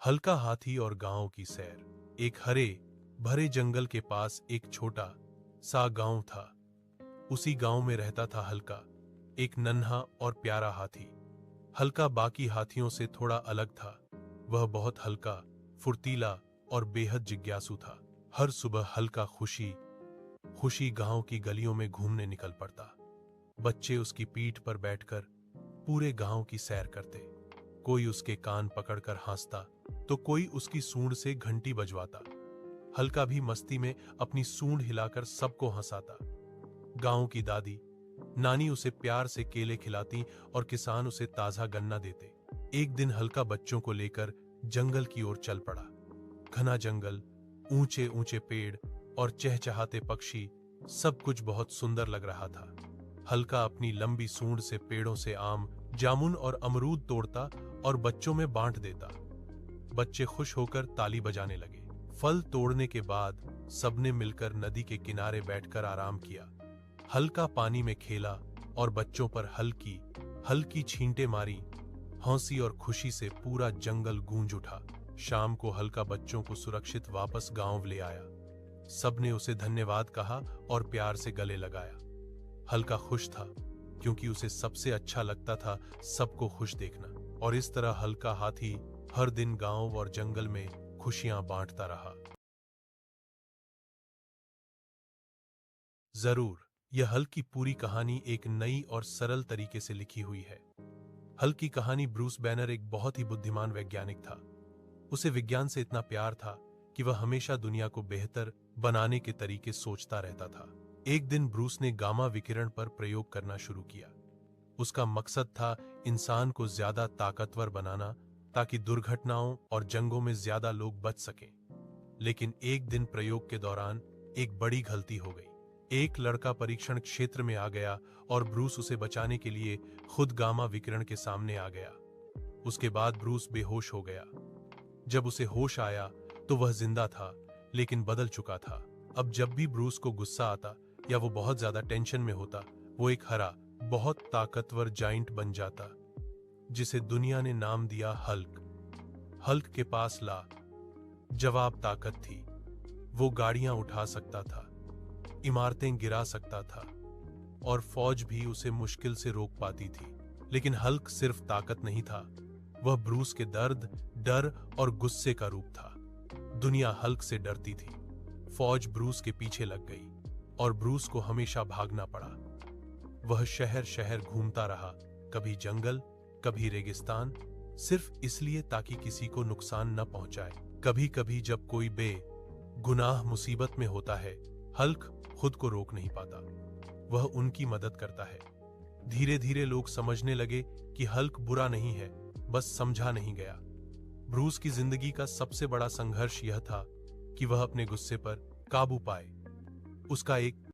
हल्का हाथी और गांव की सैर। एक हरे भरे जंगल के पास एक छोटा सा गांव था। उसी गांव में रहता था हल्का, एक नन्हा और प्यारा हाथी। हल्का बाकी हाथियों से थोड़ा अलग था। वह बहुत हल्का, फुर्तीला और बेहद जिज्ञासु था। हर सुबह हल्का खुशी खुशी गांव की गलियों में घूमने निकल पड़ता। बच्चे उसकी पीठ पर बैठकर पूरे गांव की सैर करते। कोई उसके कान पकड़कर हंसता तो कोई उसकी सूंड से घंटी बजवाता। हल्का भी मस्ती में अपनी सूंड हिलाकर सबको हंसाता। गांव की दादी नानी उसे प्यार से केले खिलाती और किसान उसे ताजा गन्ना देते। एक दिन हल्का बच्चों को लेकर जंगल की ओर चल पड़ा। घना जंगल, ऊंचे ऊंचे पेड़ और चहचहाते पक्षी, सब कुछ बहुत सुंदर लग रहा था। हल्का अपनी लंबी सूंड से पेड़ों से आम, जामुन और अमरूद तोड़ता और बच्चों में बांट देता। बच्चे खुश होकर ताली बजाने लगे। फल तोड़ने के बाद सबने मिलकर नदी के किनारे बैठकर आराम किया। हल्का पानी में खेला और बच्चों पर हल्की हल्की छींटे मारी। हंसी और खुशी से पूरा जंगल गूंज उठा। शाम को हल्का बच्चों को सुरक्षित वापस गांव ले आया। सबने उसे धन्यवाद कहा और प्यार से गले लगाया। हल्का खुश था क्योंकि उसे सबसे अच्छा लगता था सबको खुश देखना। और इस तरह हल्का हाथी हर दिन गांव और जंगल में खुशियां बांटता रहा। जरूर, यह हल्की पूरी कहानी एक नई और सरल तरीके से लिखी हुई है। हल्की कहानी ब्रूस बैनर एक बहुत ही बुद्धिमान वैज्ञानिक था। उसे विज्ञान से इतना प्यार था कि वह हमेशा दुनिया को बेहतर बनाने के तरीके सोचता रहता था। एक दिन ब्रूस ने गामा विकिरण पर प्रयोग करना शुरू किया। उसका मकसद था इंसान को ज्यादा ताकतवर बनाना ताकि दुर्घटनाओं और जंगों में ज्यादा लोग बच सकें। लेकिन एक दिन प्रयोग के दौरान एक बड़ी गलती हो गई। एक लड़का परीक्षण क्षेत्र में आ गया और ब्रूस उसे बचाने के लिए खुद गामा विकिरण के सामने आ गया। उसके बाद ब्रूस बेहोश हो गया। जब उसे होश आया तो वह जिंदा था, लेकिन बदल चुका था। अब जब भी ब्रूस को गुस्सा आता या वो बहुत ज्यादा टेंशन में होता, वो एक हरा, बहुत ताकतवर जाइंट बन जाता, जिसे दुनिया ने नाम दिया हल्क। हल्क के पास ला जवाब ताकत थी। वो गाड़ियां उठा सकता था, इमारतें गिरा सकता था और फौज भी उसे मुश्किल से रोक पाती थी। लेकिन हल्क सिर्फ ताकत नहीं था, वह ब्रूस के दर्द, डर और गुस्से का रूप था। दुनिया हल्क से डरती थी। फौज ब्रूस के पीछे लग गई और ब्रूस को हमेशा भागना पड़ा। वह शहर शहर घूमता रहा, कभी जंगल, कभी रेगिस्तान, सिर्फ इसलिए ताकि किसी को नुकसान न पहुंचाए। कभी कभी जब कोई बेगुनाह मुसीबत में होता है, हल्क खुद को रोक नहीं पाता, वह उनकी मदद करता है। धीरे धीरे लोग समझने लगे कि हल्क बुरा नहीं है, बस समझा नहीं गया। ब्रूस की जिंदगी का सबसे बड़ा संघर्ष यह था कि वह अपने गुस्से पर काबू पाए। उसका एक